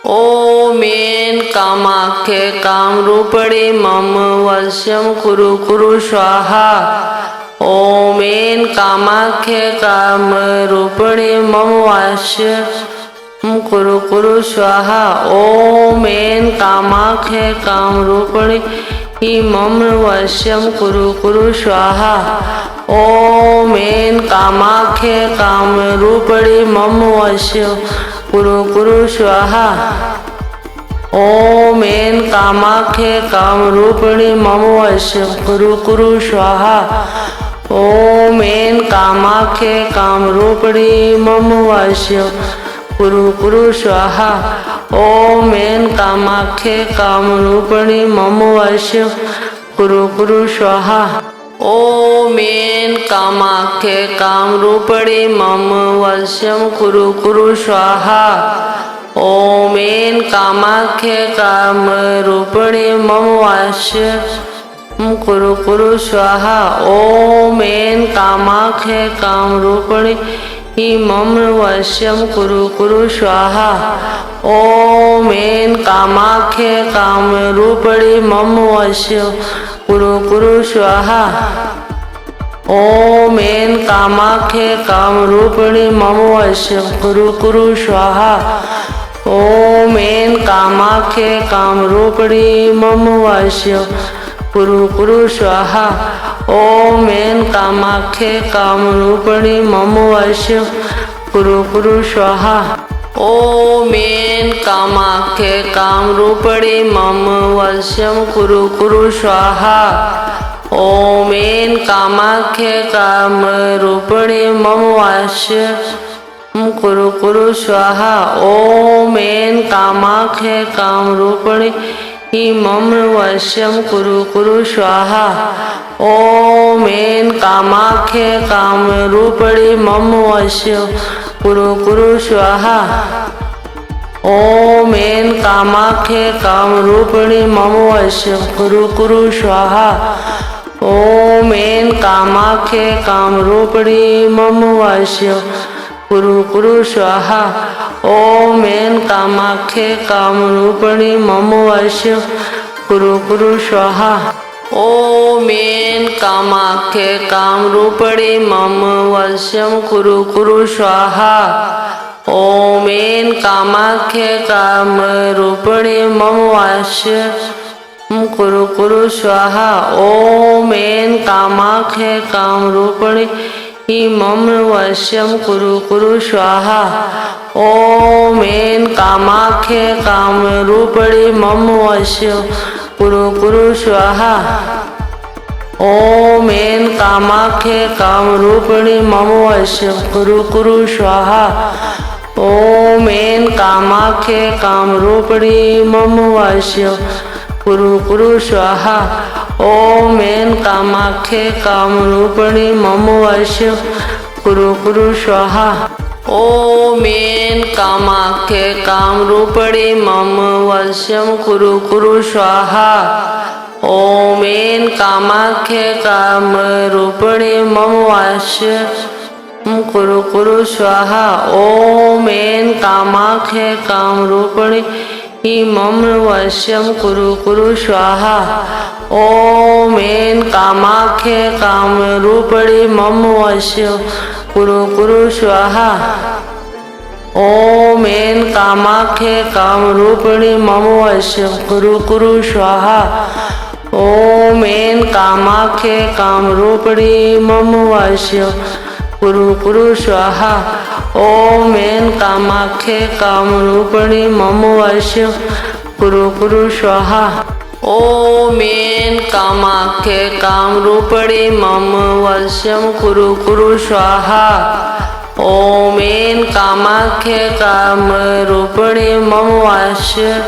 ॐ ऐं कामाख्ये कामरूपिणे मम वश्यं कुरु कुरु स्वाहा। ॐ ऐं कामाख्ये कामरूपिणे मम वश्यं कुरु कुरु स्वाहा। ॐ ऐं कामाख्ये कामरूपिणे मम वश्यं कुरु कुरु स्वाहा। ॐ ऐं कामाख्ये कामरूपिणे मम वश्यं कुरु कुरु स्वाहा। ॐ ऐं कामाख्ये कामरूपिणे मम वश्यं कुरु कुरु स्वाहा। ॐ ऐं कामाख्ये कामरूपिणे मम वश्यं कुरु कुरु स्वाहा। ॐ ऐं कामाख्ये कामरूपिणे मम वश्यं कुरु कुरु स्वाहा। ॐ ऐं कामाख्ये कामरूपिणे मम वश्यं कुरु कुरु स्वाहा। ॐ ऐं कामाख्ये कामरूपिणे मम वश्यं कुरु कुरु स्वाहा। ॐ ऐं कामाख्ये कामरूपिणे मम वश्यं कुरु कुरु स्वाहा। ॐ ऐं कामाख्ये कामरूपिणे मम वश्यं कुरु कुरु स्वाहा। ॐ ऐं कामाख्ये कामरूपिणे मम वश्यं कुरु कुरु स्वाहा। ॐ ऐं कामाख्ये कामरूपिणे मम वश्यं कुरु कुरु स्वाहा। ॐ ऐं कामाख्ये कामरूपिणे मम वश्यं कुरु कुरु स्वाहा। ॐ ऐं कामाख्ये कामरूपिणे मम वश्यं कुरु कुरु स्वाहा। ॐ ऐं कामाख्ये कामरूपिणे मम वश्यं कुरु कुरु स्वाहा। ॐ ऐं कामाख्ये कामरूपिणे मम वश्यं कुरु कुरु स्वाहा। ॐ ऐं कामाख्ये कामरूपिणे मम वश्यं कुरु कुरु स्वाहा। ॐ ऐं कामाख्ये कामरूपिणे मम वश्यं कुरु कुरु स्वाहा। ॐ ऐं कामाख्ये कामरूपिणे मम वश्यं कुरु कुरु स्वाहा। ॐ ऐं कामाख्ये कामरूपिणे मम वश्यं कुरु कुरु स्वाहा। ॐ ऐं कामाख्ये कामरूपिणे मम वश्यं कुरु कुरु स्वाहा। ॐ ऐं कामाख्ये कामरूपिणे मम वश्यं कुरु कुरु स्वाहा। ॐ ऐं कामाख्ये कामरूपिणे मम वश्यं कुरु कुरु स्वाहा। ॐ ऐं कामाख्ये कामरूपिणे मम वश्यं कुरु कुरु स्वाहा। ॐ ऐं कामाख्ये कामरूपिणे मम वश्यं कुरु कुरु स्वाहा। ॐ ऐं कामाख्ये कामरूपिणे मम वश्यं कुरु कुरु स्वाहा। ॐ ऐं कामाख्ये कामरूपिणे मम वश्यं कुरु कुरु स्वाहा। ॐ ऐं कामाख्ये कामरूपिणे मम वश्यं कुरु कुरु स्वाहा। ॐ ऐं कामाख्ये कामरूपिणे मम वश्यं कुरु कुरु स्वाहा। ॐ ऐं कामाख्ये कामरूपिणे मम वश्यं कुरु कुरु स्वाहा। ॐ ऐं कामाख्ये कामरूपिणे मम वश्यं कुरु कुरु स्वाहा। ॐ ऐं कामाख्ये कामरूपिणे मम वश्यं कुरु कुरु स्वाहा। ॐ ऐं कामाख्ये कामरूपिणे मम वश्यं कुरु कुरु स्वाहा। ॐ ऐं कामाख्ये कामरूपिणे मम वश्यं कुरु कुरु स्वाहा। ॐ ऐं कामाख्ये कामरूपिणे मम वश्यं कुरु कुरु स्वाहा। ॐ ऐं कामाख्ये कामरूपिणे मम वश्यं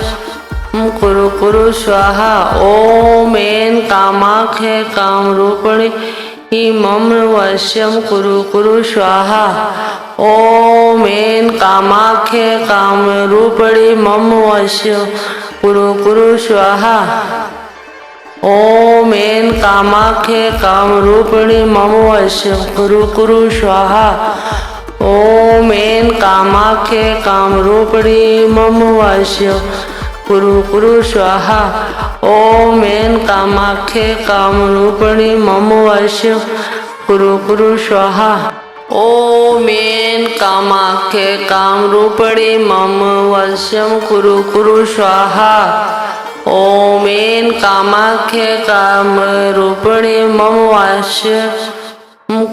कुरु कुरु स्वाहा। ॐ ऐं कामाख्ये कामरूपिणे मम वश्यं कुरु कुरु स्वाहा। ॐ ऐं कामाख्ये कामरूपिणे मम वश्यं कुरु कुरु स्वाहा। ॐ ऐं कामाख्ये कामरूपिणे मम वश्यं कुरु कुरु स्वाहा। ॐ ऐं कामाख्ये कामरूपिणी मम वश्य कुरु कुरु स्वाहा। ॐ ऐं कामाख्ये कामरूपिणी मम वश्य कुरु कुरु स्वाहा। ॐ ऐं कामाख्ये कामरूपिणी मम वश्यं कुरु कुरु स्वाहा। ॐ ऐं कामाख्ये कामरूपिणी मम वश्य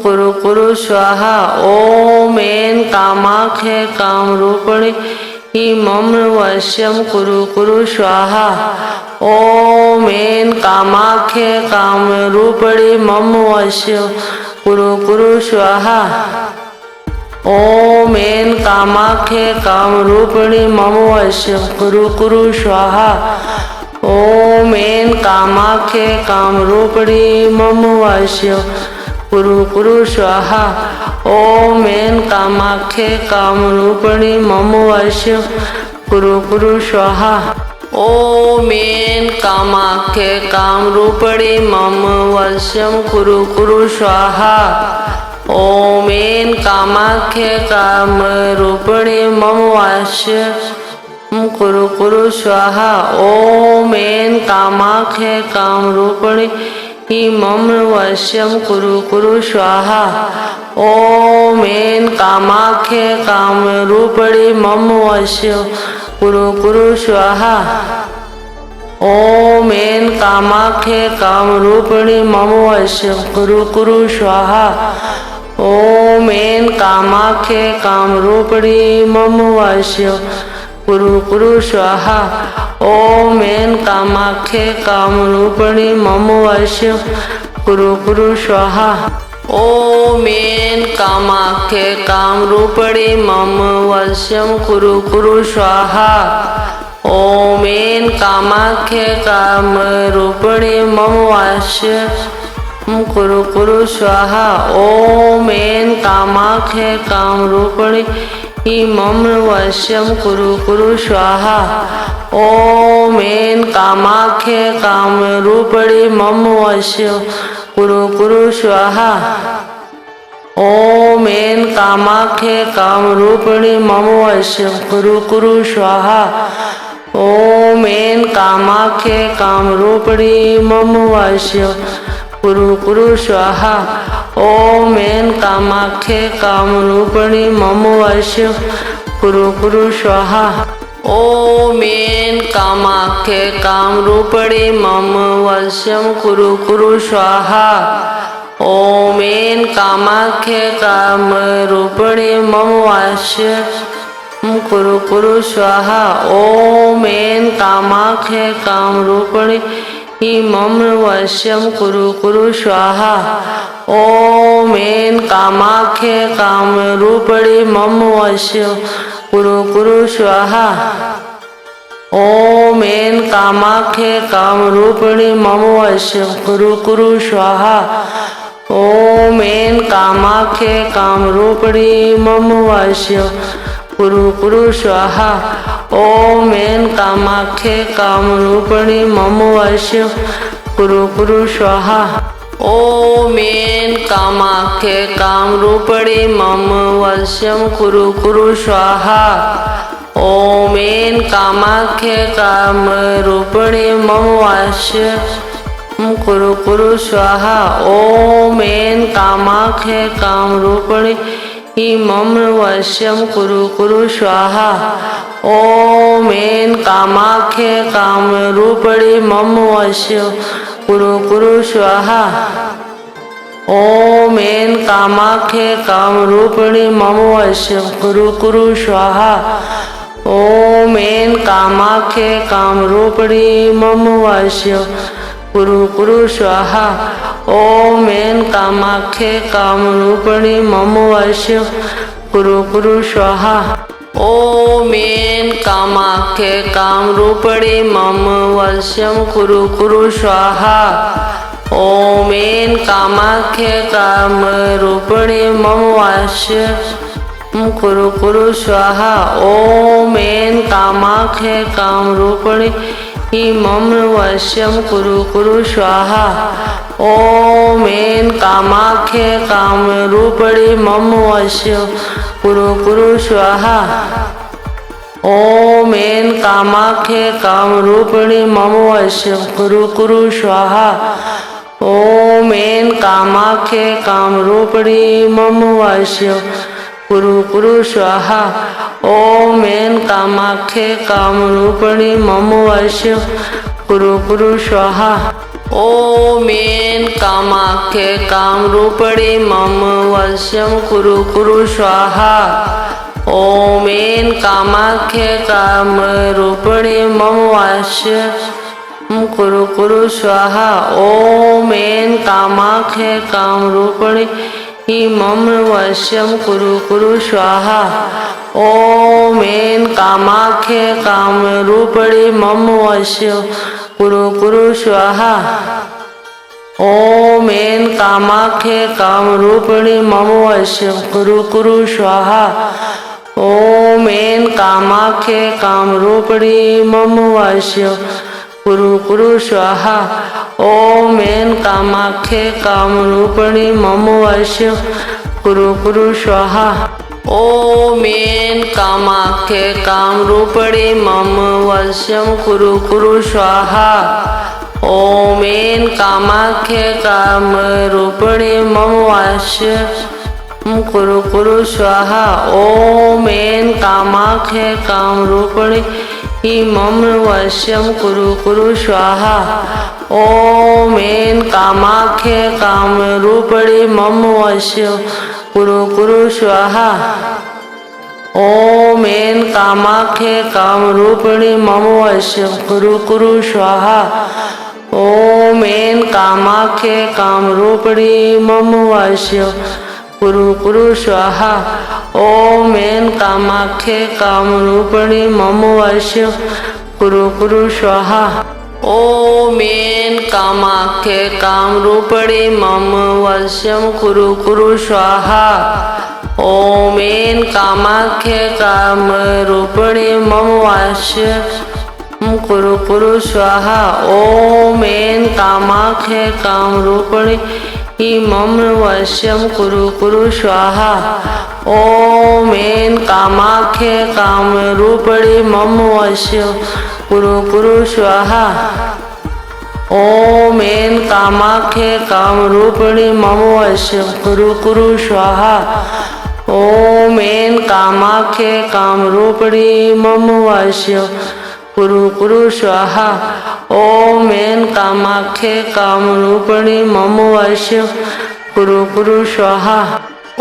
कुरु कुरु स्वाहा। ॐ ऐं कामाख्ये कामरूपिणी मम वश्यं कुरु कुरु स्वाहा। ॐ ऐं कामाख्ये कामरूपिणी मम वश्य कुरु कुरु स्वाहा। ॐ ऐं कामाख्ये कामरूपिणी मम वश्य कुरु कुरु स्वाहा। ॐ ऐं कामाख्ये कामरूपिणी मम वश्य कुरु कुरु स्वाहा। ॐ ऐं कामाख्ये कामरूपिणी मम वश्य कुरु कुरु स्वाहा। ॐ ऐं कामाख्ये कामरूपिणी मम वश्यं कुरु कुरु स्वाहा। ॐ ऐं कामाख्ये कामरूपिणी मम वश्य कुरु कुरु स्वाहा। ॐ ऐं कामाख्ये कामरूपिणी मम वश्यं कुरु कुरु स्वाहा। ॐ ऐं कामाख्ये कामरूपिणी मम वश्य कुरु कुरु स्वाहा। ॐ ऐं कामाख्ये कामरूपिणी मम वश्य कुरु कुरु स्वाहा। ॐ ऐं कामाख्ये कामरूपिणी मम वश्य कुरु कुरु स्वाहा। ॐ ऐं कामाख्ये कामरूपिणी मम वश्य कुरु कुरु स्वाहा। ॐ ऐं कामाख्ये कामरूपिणी मम वश्यं कुरु कुरु स्वाहा। ॐ ऐं कामाख्ये कामरूपिणी मम वश्य कुरु कुरु स्वाहा। ॐ ऐं कामाख्ये कामरूपिणी मम वश्यं कुरु कुरु स्वाहा। ॐ ऐं कामाख्ये कामरूपिणी मम वश्य कुरु कुरु स्वाहा। ॐ ऐं कामाख्ये कामरूपिणी मम वश्य कुरु कुरु स्वाहा। ॐ ऐं कामाख्ये कामरूपिणी मम वश्य कुरु कुरु स्वाहा। ॐ ऐं कामाख्ये कामरूपिणी मम वश्य कुरु कुरु स्वाहा। ॐ ऐं कामाख्ये कामरूपिणी मम वश्यं कुरु कुरु स्वाहा। ॐ ऐं कामाख्ये कामरूपिणी मम वश्य कुरु कुरु स्वाहा। ॐ ऐं कामाख्ये कामरूपिणी मम वश्यं कुरु कुरु स्वाहा। ॐ ऐं कामाख्ये कामरूपिणी मम वश्य कुरु कुरु स्वाहा। ॐ ऐं कामाख्ये कामरूपिणी मम वश्य कुरु कुरु स्वाहा। ॐ ऐं कामाख्ये कामरूपिणी मम वश्य कुरु कुरु स्वाहा। ॐ ऐं कामाख्ये कामरूपिणी मम वश्य कुरु कुरु स्वाहा। ॐ ऐं कामाख्ये कामरूपिणी मम वश्यं कुरु कुरु स्वाहा। ॐ ऐं कामाख्ये कामरूपिणी मम वश्य कुरु कुरु स्वाहा। ॐ ऐं कामाख्ये कामरूपिणी मम वश्यं कुरु कुरु स्वाहा। ॐ ऐं कामाख्ये कामरूपिणी मम वश्य कुरु कुरु स्वाहा। ॐ ऐं कामाख्ये कामरूपिणी मम वश्य कुरु कुरु स्वाहा। ॐ ऐं कामाख्ये कामरूपिणी मम वश्य कुरु कुरु स्वाहा। ॐ ऐं कामाख्ये कामरूपिणी मम वश्य कुरु कुरु स्वाहा। ॐ ऐं कामाख्ये कामरूपिणी मम वश्यं कुरु कुरु स्वाहा। ॐ ऐं कामाख्ये कामरूपिणी मम वश्य कुरु कुरु स्वाहा। ॐ ऐं कामाख्ये कामरूपिणी मम वश्यं कुरु कुरु स्वाहा। ॐ ऐं कामाख्ये कामरूपिणी मम वश्य कुरु कुरु स्वाहा। ॐ ऐं कामाख्ये कामरूपिणी मम वश्यं कुरु कुरु स्वाहा। ॐ ऐं कामाख्ये कामरूपिणी मम वश्यं कुरु कुरु स्वाहा। ॐ ऐं कामाख्ये कामरूपिणी मम वश्यं कुरु कुरु स्वाहा। ॐ ऐं कामाख्ये कामरूपिणी मम वश्यं कुरु कुरु स्वाहा। ॐ ऐं कामाख्ये कामरूपिणी मम वश्यं कुरु कुरु स्वाहा। ॐ ऐं कामाख्ये कामरूपिणी मम वश्यं कुरु कुरु स्वाहा। ॐ ऐं कामाख्ये कामरूपिणी मम वश्यं कुरु कुरु स्वाहा। ॐ ऐं कामाख्ये कामरूपिणी मम वश्यं कुरु कुरु स्वाहा। ॐ ऐं कामाख्ये कामरूपिणी मम वश्यं कुरु कुरु स्वाहा। ॐ ऐं कामाख्ये कामरूपिणी मम वश्यं कुरु कुरु स्वाहा। ॐ ऐं कामाख्ये कामरूपिणी मम वश्यं कुरु कुरु स्वाहा। ॐ ऐं कामाख्ये कामरूपिणी मम वश्यं कुरु कुरु स्वाहा। ॐ ऐं कामाख्ये कामरूपिणी मम वश्यं कुरु कुरु स्वाहा। ॐ ऐं कामाख्ये कामरूपिणी मम वश्यं कुरु कुरु स्वाहा। ॐ ऐं कामाख्ये कामरूपिणी मम वश्यं कुरु कुरु स्वाहा। ॐ ऐं कामाख्ये कामरूपिणी मम वश्यं कुरु कुरु स्वाहा। ॐ ऐं कामाख्ये कामरूपिणी मम वश्यं कुरु कुरु स्वाहा। ॐ ऐं कामाख्ये कामरूपिणी मम वश्यं कुरु कुरु स्वाहा। ॐ ऐं कामाख्ये कामरूपिणी मम वश्यं कुरु कुरु स्वाहा। ॐ ऐं कामाख्ये कामरूपिणी मम वश्यं कुरु कुरु स्वाहा। ॐ ऐं कामाख्ये कामरूपिणी मम वश्यं कुरु कुरु स्वाहा। ॐ ऐं कामाख्ये कामरूपिणी मम वश्यं कुरु कुरु स्वाहा। ॐ ऐं कामाख्ये कामरूपिणी मम वश्यं कुरु कुरु स्वाहा। ॐ ऐं कामाख्ये कामरूपिणी मम वश्यं कुरु कुरु स्वाहा।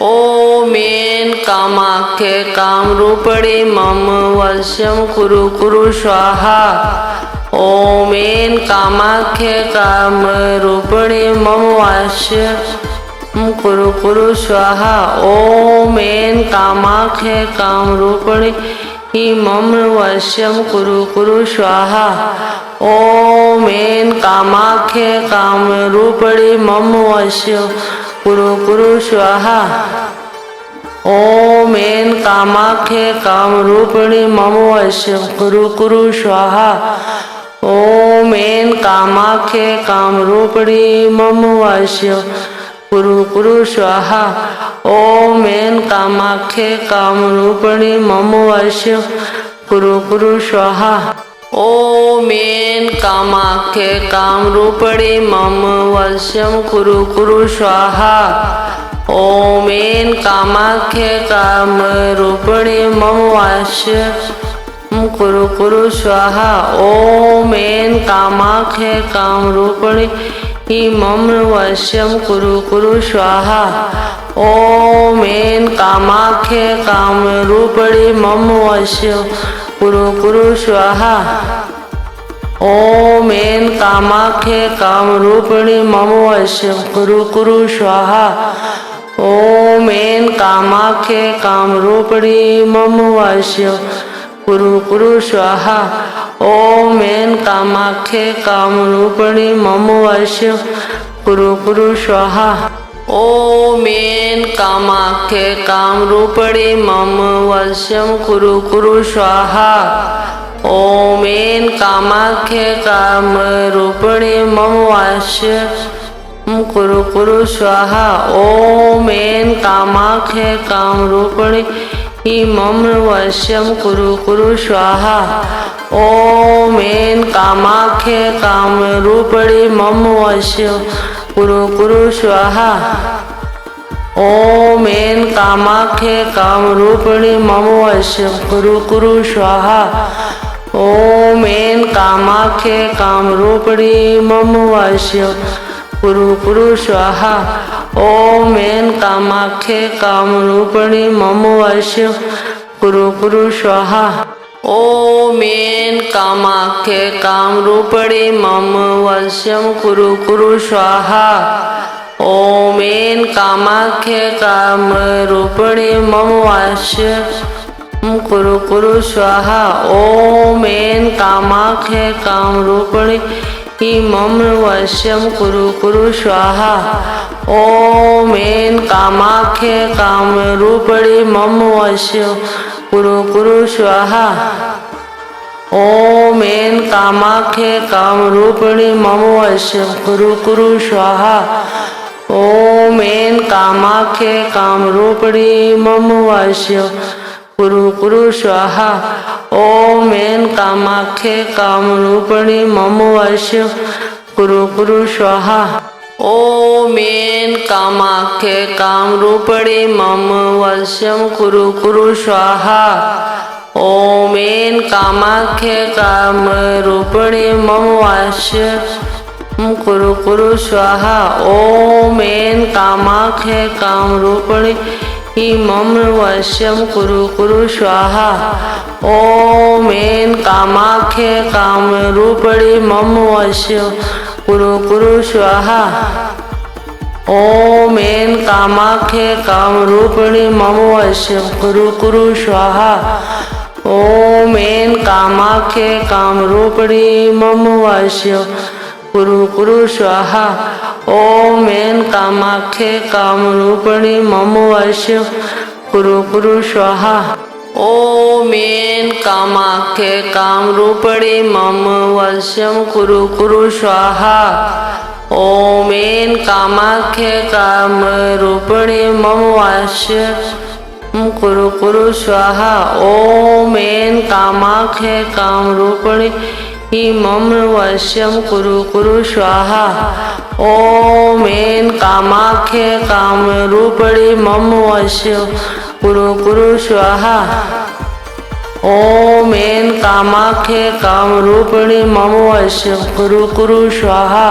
ॐ ऐं कामाख्ये कामरूपिणी मम वश्यं कुरु कुरु स्वाहा। ॐ ऐं कामाख्ये कामरूपिणी मम वश्यं कुरु कुरु स्वाहा। ॐ ऐं कामाख्ये कामरूपिणी मम वश्यं कुरु कुरु स्वाहा। ॐ ऐं कामाख्ये कामरूपिणी मम वश्यं कुरु कुरु स्वाहा। ॐ ऐं कामाख्ये कामरूपिणी मम वश्यं कुरु कुरु स्वाहा। ॐ ऐं कामाख्ये कामरूपिणी मम वश्यं कुरु कुरु स्वाहा। ॐ ऐं कामाख्ये कामरूपिणी मम वश्यं कुरु कुरु स्वाहा। ॐ ऐं कामाख्ये कामरूपिणी मम वश्यं कुरु कुरु स्वाहा। ॐ ऐं कामाख्ये कामरूपिणी मम वश्यं कुरु कुरु स्वाहा। ॐ ऐं कामाख्ये कामरूपिणी मम वश्यं कुरु कुरु स्वाहा। ॐ ऐं कामाख्ये कामरूपिणी मम वश्यं कुरु कुरु स्वाहा। ॐ ऐं कामाख्ये कामरूपिणी मम वश्यं कुरु कुरु स्वाहा। ॐ ऐं कामाख्ये कामरूपिणी मम वश्यं कुरु कुरु स्वाहा। ॐ ऐं कामाख्ये कामरूपिणी मम वश्यं कुरु कुरु स्वाहा। ॐ ऐं कामाख्ये कामरूपिणी मम वश्यं कुरु कुरु स्वाहा। ॐ ऐं कामाख्ये कामरूपिणी मम वश्यं कुरु कुरु स्वाहा। ॐ ऐं कामाख्ये कामरूपिणी मम वश्यं कुरु कुरु स्वाहा। ॐ ऐं कामाख्ये कामरूपिणी मम वश्यं कुरु कुरु स्वाहा। ॐ ऐं कामाख्ये कामरूपिणी मम वश्यं कुरु कुरु स्वाहा। ॐ ऐं कामाख्ये कामरूपिणी मम वश्यं कुरु कुरु स्वाहा। ॐ ऐं कामाख्ये कामरूपिणी मम वश्यं कुरु कुरु स्वाहा। ॐ ऐं कामाख्ये कामरूपिणी मम वश्यं कुरु कुरु स्वाहा। ॐ ऐं कामाख्ये कामरूपिणी मम वश्यं कुरु कुरु स्वाहा। ॐ ऐं कामाख्ये कामरूपिणी मम वश्यं कुरु कुरु स्वाहा। ॐ ऐं कामाख्ये कामरूपिणी मम वश्यं कुरु कुरु स्वाहा। ॐ ऐं कामाख्ये कामरूपिणी मम वश्यं कुरु कुरु स्वाहा। ॐ ऐं कामाख्ये कामरूपिणी मम वश्यं कुरु कुरु स्वाहा। ॐ ऐं कामाख्ये कामरूपिणी मम वश्यं कुरु कुरु स्वाहा। ॐ ऐं कामाख्ये कामरूपिणी मम वश्यं कुरु कुरु स्वाहा। ॐ ऐं कामाख्ये कामरूपिणी मम वश्यं कुरु कुरु स्वाहा। ॐ ऐं कामाख्ये कामरूपिणी मम वश्यं कुरु कुरु स्वाहा। ॐ ऐं कामाख्ये कामरूपिणी मम वश्यं कुरु कुरु स्वाहा। ॐ ऐं कामाख्ये कामरूपिणी मम वश्यं कुरु कुरु स्वाहा। ॐ ऐं कामाख्ये कामरूपिणी मम वश्यं कुरु कुरु स्वाहा। ॐ ऐं कामाख्ये कामरूपिणी मम वश्यं कुरु कुरु स्वाहा। ॐ ऐं कामाख्ये कामरूपिणी मम वश्यं कुरु कुरु स्वाहा। ॐ ऐं कामाख्ये कामरूपिणी मम वश्यं कुरु कुरु स्वाहा। ॐ ऐं कामाख्ये कामरूपिणी मम वश्यं कुरु कुरु स्वाहा। ॐ ऐं कामाख्ये कामरूपिणी मम वश्यं कुरु कुरु स्वाहा। ॐ ऐं कामाख्ये कामरूपिणी मम वश्यं कुरु कुरु स्वाहा।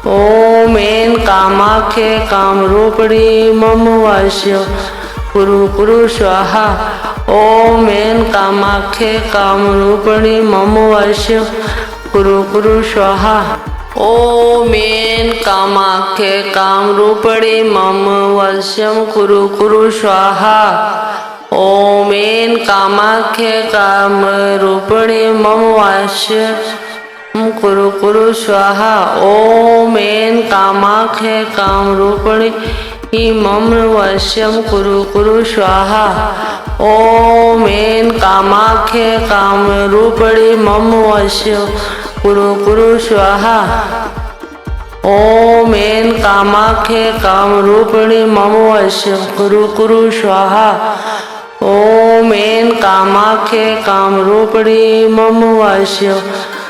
ॐ ऐं कामाख्ये कामरूपिणी मम वश्यं कुरु कुरु स्वाहा। ॐ ऐं कामाख्ये कामरूपिणी मम वश्यं कुरु कुरु स्वाहा। ॐ ऐं कामाख्ये कामरूपिणी मम वश्यं कुरु कुरु स्वाहा। ॐ ऐं कामाख्ये कामरूपिणी मम वश्यं कुरु कुरु स्वाहा। ॐ ऐं कामाख्ये कामरूपिणी मम वश्यं कुरु कुरु स्वाहा। ॐ ऐं कामाख्ये कामरूपिणी मम वश्यं कुरु कुरु स्वाहा। ॐ ऐं कामाख्ये कामरूपिणी मम वश्यं कुरु कुरु स्वाहा। ॐ ऐं कामाख्ये कामरूपिणी मम वश्यं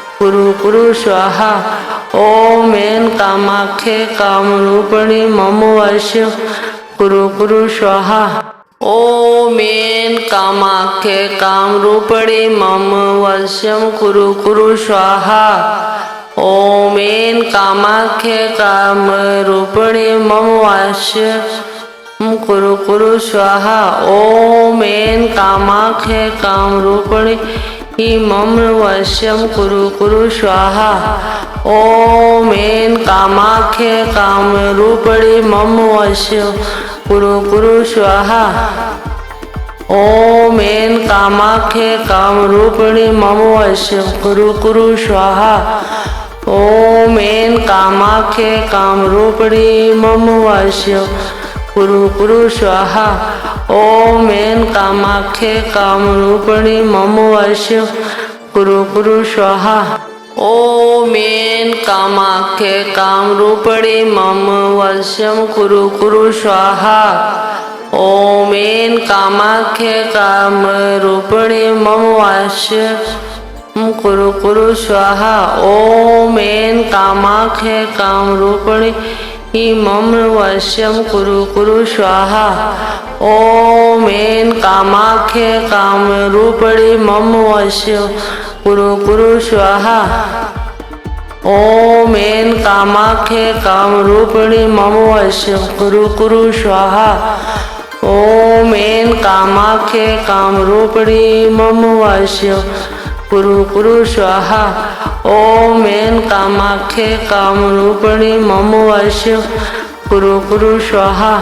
कुरु कुरु स्वाहा। ॐ ऐं कामाख्ये कामरूपिणी मम वश्यं कुरु कुरु स्वाहा। ॐ ऐं कामाख्ये कामरूपिणी मम वश्यं कुरु कुरु स्वाहा। ॐ ऐं कामाख्ये कामरूपिणी मम वश्यं कुरु कुरु स्वाहा। ॐ ऐं कामाख्ये कामरूपिणी मम वश्यं कुरु कुरु स्वाहा। ॐ ऐं कामाख्ये कामरूपिणी मम वश्यं कुरु कुरु स्वाहा। ॐ ऐं कामाख्ये कामरूपिणी मम वश्यं कुरु कुरु स्वाहा। ॐ ऐं कामाख्ये कामरूपिणी मम वश्यं कुरु कुरु स्वाहा। ॐ ऐं कामाख्ये कामरूपिणी मम वश्यं कुरु कुरु स्वाहा। ॐ ऐं कामाख्ये कामरूपिणी मम वश्यं कुरु कुरु स्वाहा। ॐ ऐं कामाख्ये कामरूपिणी मम वश्यं कुरु कुरु स्वाहा। ॐ ऐं कामाख्ये कामरूपिणी मम वश्यं कुरु कुरु स्वाहा। ॐ ऐं कामाख्ये कामरूपिणी मम वश्यं कुरु कुरु स्वाहा। ॐ ऐं कामाख्ये कामरूपिणी मम वश्यं कुरु कुरु स्वाहा। ॐ ऐं कामाख्ये कामरूपिणी मम वश्यं कुरु कुरु स्वाहा। ॐ ऐं कामाख्ये कामरूपिणी मम वश्यं कुरु कुरु स्वाहा।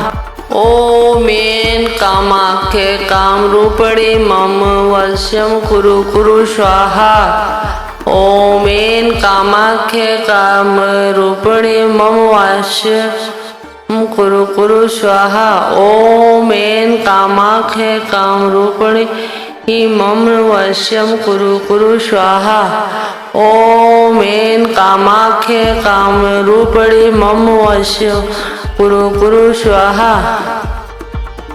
ॐ ऐं कामाख्ये कामरूपिणी मम वश्यं कुरु कुरु स्वाहा। ॐ ऐं कामाख्ये कामरूपिणी मम वश्यं कुरु कुरु स्वाहा। ॐ ऐं कामाख्ये कामरूपिणी मम वश्यं कुरु कुरु स्वाहा। ॐ ऐं कामाख्ये कामरूपिणी मम वश्यं कुरु कुरु स्वाहा।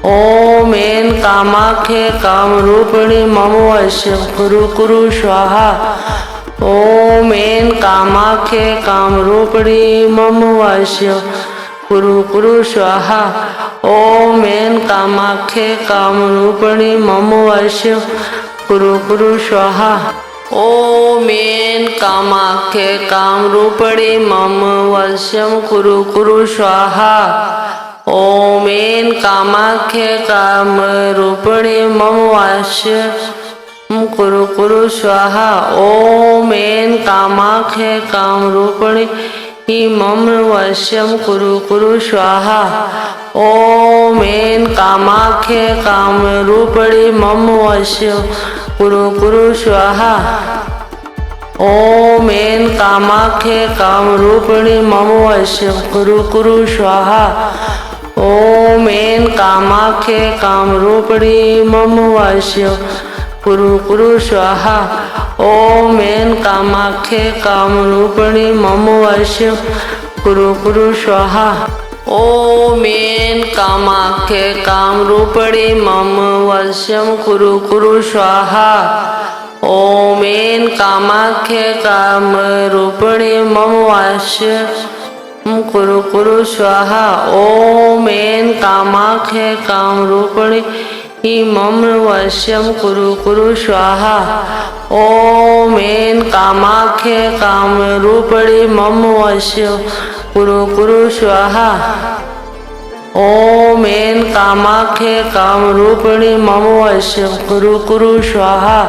ॐ ऐं कामाख्ये कामरूपिणी मम वश्यं कुरु कुरु स्वाहा। ॐ ऐं कामाख्ये कामरूपिणी मम वश्यं कुरु कुरु स्वाहा। ॐ ऐं कामाख्ये कामरूपिणी मम वश्यं कुरु कुरु स्वाहा। ॐ ऐं कामाख्ये कामरूपिणी मम वश्यं कुरु कुरु स्वाहा। ॐ ऐं कामाख्ये कामरूपिणी मम वश्यं कुरु कुरु स्वाहा। ॐ ऐं कामाख्ये कामरूपिणी मम वश्यं कुरु कुरु स्वाहा। ॐ ऐं कामाख्ये कामरूपिणी मम वश्यं कुरु कुरु स्वाहा। ॐ ऐं कामाख्ये कामरूपिणी मम वश्यं कुरु कुरु स्वाहा। ॐ ऐं कामाख्ये कामरूपिणी मम वश्यं कुरु कुरु स्वाहा। ॐ ऐं कामाख्ये कामरूपिणी मम वश्यं कुरु कुरु स्वाहा। ॐ ऐं कामाख्ये कामरूपिणी मम वश्यं कुरु कुरु स्वाहा। ॐ ऐं कामाख्ये कामरूपिणी मम वश्यं कुरु कुरु स्वाहा। ॐ ऐं कामाख्ये कामरूपिणी मम वश्यं कुरु कुरु स्वाहा। ॐ ऐं कामाख्ये कामरूपिणी मम वश्यं कुरु कुरु स्वाहा। ॐ ऐं कामाख्ये कामरूपिणी मम वश्यं कुरु कुरु स्वाहा।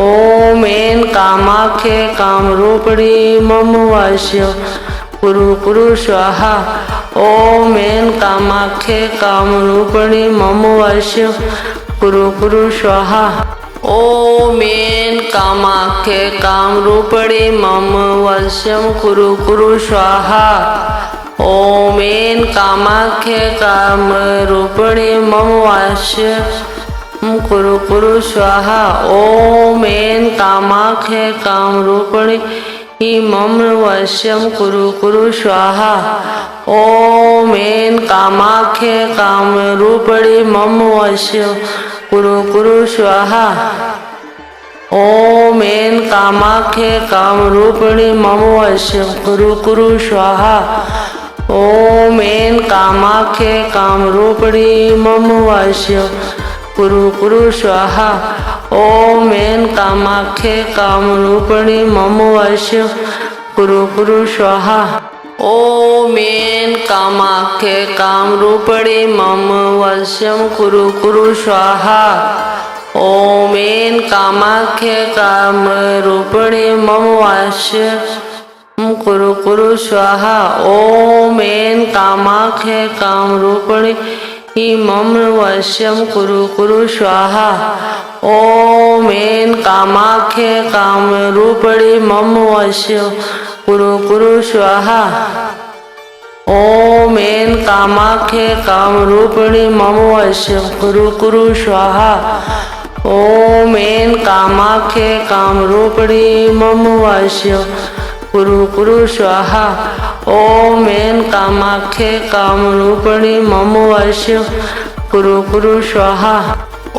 ॐ ऐं कामाख्ये कामरूपिणी मम वश्यं कुरु कुरु स्वाहा। ॐ ऐं कामाख्ये कामरूपिणी मम वश्यं कुरु कुरु स्वाहा। ॐ ऐं कामाख्ये कामरूपिणी मम वश्यं कुरु कुरु स्वाहा। ॐ ऐं कामाख्ये कामरूपिणी मम वश्यं कुरु कुरु स्वाहा। ॐ ऐं कामाख्ये कामरूपिणी मम वश्यं कुरु कुरु स्वाहा। ॐ ऐं कामाख्ये कामरूपिणी मम वश्यं कुरु कुरु स्वाहा। ॐ ऐं कामाख्ये कामरूपिणी मम वश्यं कुरु कुरु स्वाहा। ॐ ऐं कामाख्ये कामरूपिणी मम वश्यं कुरु कुरु स्वाहा। ॐ ऐं कामाख्ये कामरूपिणी मम वश्यं कुरु कुरु स्वाहा। ॐ ऐं कामाख्ये कामरूपिणी मम वश्यं कुरु कुरु स्वाहा। ॐ ऐं कामाख्ये कामरूपिणी मम वश्यं कुरु कुरु स्वाहा। ॐ ऐं कामाख्ये कामरूपिणी मम वश्यं कुरु कुरु स्वाहा। ॐ ऐं कामाख्ये कामरूपिणी मम वश्यं कुरु कुरु स्वाहा। ॐ ऐं कामाख्ये कामरूपिणी मम वश्यं कुरु कुरु स्वाहा। ॐ ऐं कामाख्ये कामरूपिणी मम वश्यं कुरु कुरु स्वाहा। ॐ ऐं कामाख्ये कामरूपिणी मम वश्यं कुरु कुरु स्वाहा।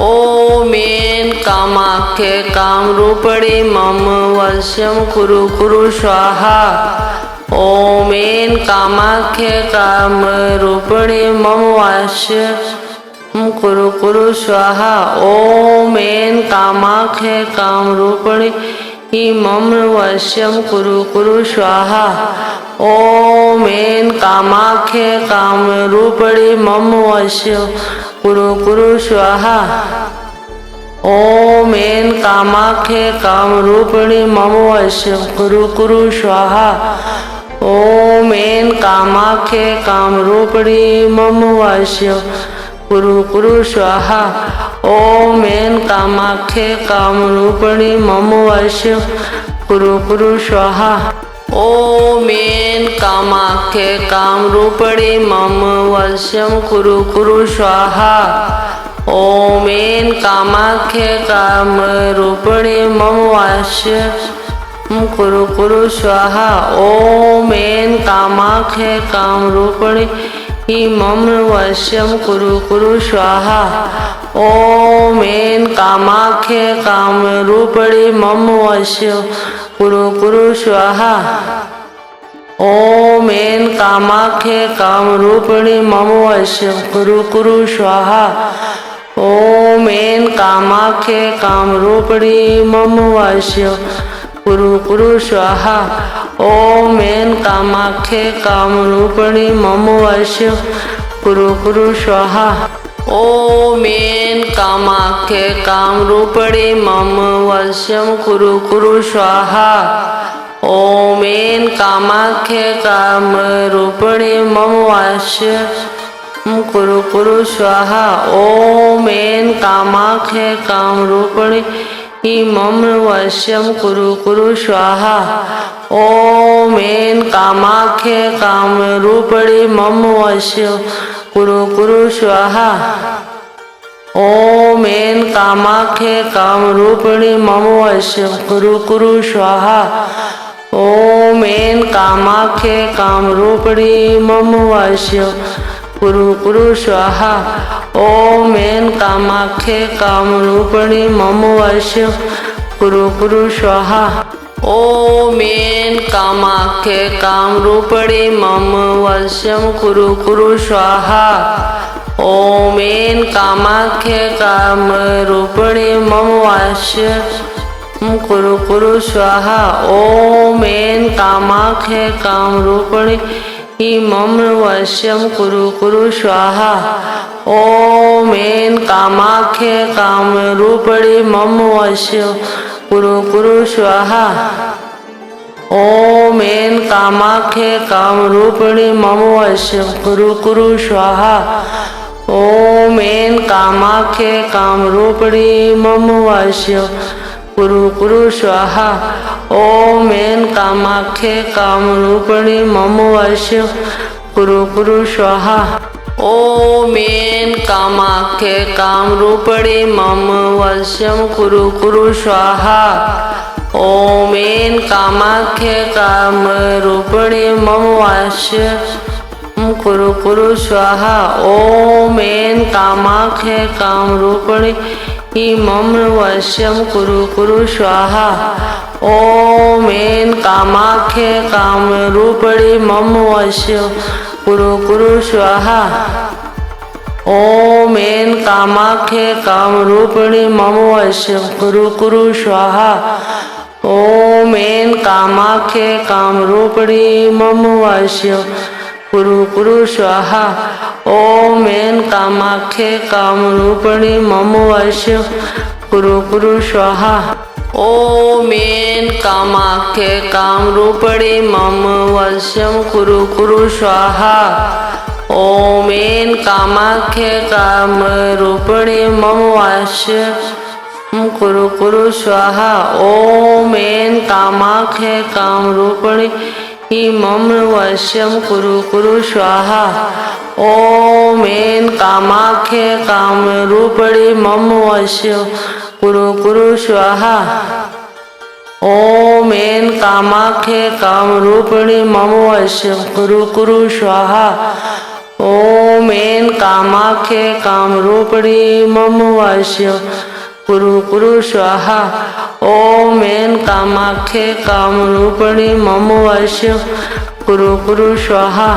ॐ ऐं कामाख्ये कामरूपिणी मम वश्यं कुरु कुरु स्वाहा। ॐ ऐं कामाख्ये कामरूपिणी मम वश्यं कुरु कुरु स्वाहा। ॐ ऐं कामाख्ये कामरूपिणी मम वश्यं कुरु कुरु स्वाहा। ॐ ऐं कामाख्ये कामरूपिणी मम वश्यं कुरु कुरु स्वाहा। ॐ ऐं कामाख्ये कामरूपिणी मम वश्यं कुरु कुरु स्वाहा। ॐ ऐं कामाख्ये कामरूपिणी मम वश्यं कुरु कुरु स्वाहा। ॐ ऐं कामाख्ये कामरूपिणी मम वश्यं कुरु कुरु स्वाहा। ॐ ऐं कामाख्ये कामरूपिणी मम वश्यं कुरु कुरु स्वाहा। ॐ ऐं कामाख्ये कामरूपिणी मम वश्यं कुरु कुरु स्वाहा। ॐ ऐं कामाख्ये कामरूपिणी मम वश्यं कुरु कुरु स्वाहा। ॐ ऐं कामाख्ये कामरूपिणी मम वश्यं कुरु कुरु स्वाहा। ॐ ऐं कामाख्ये कामरूपिणी मम वश्यं कुरु कुरु स्वाहा। ॐ ऐं कामाख्ये कामरूपिणी मम वश्यं कुरु कुरु स्वाहा। ॐ ऐं कामाख्ये कामरूपिणी मम वश्यं कुरु कुरु स्वाहा। ॐ ऐं कामाख्ये कामरूपिणी मम वश्यं कुरु कुरु स्वाहा। ॐ ऐं कामाख्ये कामरूपिणी मम वश्यं कुरु कुरु स्वाहा। ॐ ऐं कामाख्ये कामरूपिणी मम वश्यं कुरु कुरु स्वाहा। ॐ ऐं कामाख्ये कामरूपिणी मम वश्यं कुरु कुरु स्वाहा। ॐ ऐं कामाख्ये कामरूपिणी मम वश्यं कुरु कुरु स्वाहा। ॐ ऐं कामाख्ये कामरूपिणी मम वश्यं कुरु कुरु स्वाहा। ॐ ऐं कामाख्ये कामरूपिणी मम वश्यं कुरु कुरु स्वाहा। ॐ ऐं कामाख्ये कामरूपिणी मम वश्यं कुरु कुरु स्वाहा। ॐ ऐं कामाख्ये कामरूपिणी मम वश्यं कुरु कुरु स्वाहा। ॐ ऐं कामाख्ये कामरूपिणी मम वश्यं कुरु कुरु स्वाहा। ॐ ऐं कामाख्ये कामरूपिणी मम वश्यं कुरु कुरु स्वाहा। ॐ ऐं कामाख्ये कामरूपिणी मम वश्यं कुरु कुरु स्वाहा। ॐ ऐं कामाख्ये कामरूपिणी मम वश्यं कुरु कुरु स्वाहा। ॐ ऐं कामाख्ये कामरूपिणी मम वश्यं कुरु कुरु स्वाहा। ॐ ऐं कामाख्ये कामरूपिणी मम वश्यं कुरु कुरु स्वाहा। ॐ ऐं कामाख्ये कामरूपिणी मम वश्यं कुरु कुरु स्वाहा। ॐ ऐं कामाख्ये कामरूपिणी मम वश्यं कुरु कुरु स्वाहा। ॐ ऐं कामाख्ये कामरूपिणी मम वश्यं कुरु कुरु स्वाहा। ॐ ऐं कामाख्ये कामरूपिणी मम वश्यं कुरु कुरु स्वाहा। ॐ ऐं कामाख्ये कामरूपिणी मम वश्यं कुरु कुरु स्वाहा। ॐ ऐं कामाख्ये कामरूपिणी मम वश्यं कुरु कुरु स्वाहा। ॐ ऐं कामाख्ये कामरूपिणी मम वश्यं कुरु कुरु स्वाहा। ॐ ऐं कामाख्ये कामरूपिणी मम वश्यं कुरु कुरु स्वाहा। ॐ ऐं कामाख्ये कामरूपिणी मम वश्यं कुरु कुरु स्वाहा। ॐ ऐं कामाख्ये कामरूपिणी मम वश्यं कुरु कुरु स्वाहा। ॐ ऐं कामाख्ये कामरूपिणी मम वश्यं कुरु कुरु स्वाहा। ॐ ऐं कामाख्ये कामरूपिणी मम वास्य कुरु कुरु स्वाहा। ॐ ऐं कामाख्ये कामरूपिणी मम वास्य कुरु कुरु स्वाहा।